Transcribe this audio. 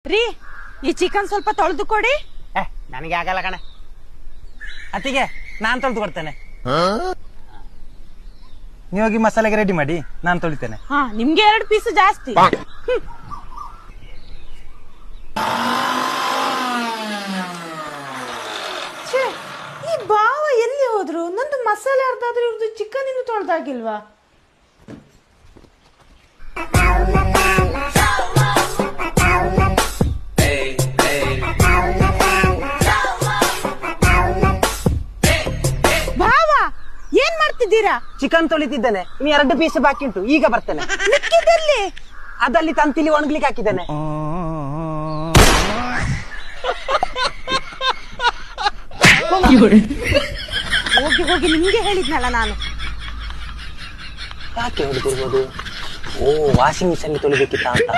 ರೀ ಈ ಚಿಕನ್ ಸ್ವಲ್ಪ ತೊಳೆದು ಕೊಡಿ. ನನಗೆ ಆಗಲ್ಲ ಕಣೆ. ಅತ್ತಿಗೆ ನಾನ್ ತೊಳೆದು ಕೊಡ್ತೇನೆ. ನೀವಾಗಿ ಮಸಾಲೆಗೆ ರೆಡಿ ಮಾಡಿ, ನಾನು ತೊಳಿತೇನೆ. ಹಾ, ನಿಮ್ಗೆ 2 ಪೀಸ್ ಜಾಸ್ತಿ. ಈ ಬಾವ ಎಲ್ಲಿ ಹೋದ್ರು? ನಂದು ಮಸಾಲೆ ಅರ್ಧ ಆದ್ರೆ ಇವ್ರದ್ದು ಚಿಕನ್ ಇನ್ನು ತೊಳ್ದಾಗಿಲ್ವಾ? ಭಾವ ಏನ್ ಮಾಡ್ತಿದ್ದೀರಾ? ಚಿಕನ್ ತೊಳಿತಿದ್ದೇನೆ. ಇನ್ನು 2 ಪೀಸ್ ಬಾಕಿ ಉಂಟು, ಈಗ ಬರ್ತೇನೆ. ಮಿಕ್ಕಿದಲ್ಲಿ ಅದಲ್ಲಿ ತಂತಿಲಿ ಒಣಗ್ಲಿಕ್ಕೆ ಹಾಕಿದ್ದೇನೆ. ಹೋಗಿ ಹೋಗಿ ನಿಮ್ಗೆ ಹೇಳಿದ್ನಲ್ಲ ನಾನು. ಯಾಕೆ ಹೊಡೆದಿರ್ಬೋದು? ವಾಷಿಂಗ್ ಮಿಷನ್ ತೊಳಿಬೇಕಿತ್ತ ಅಂತ.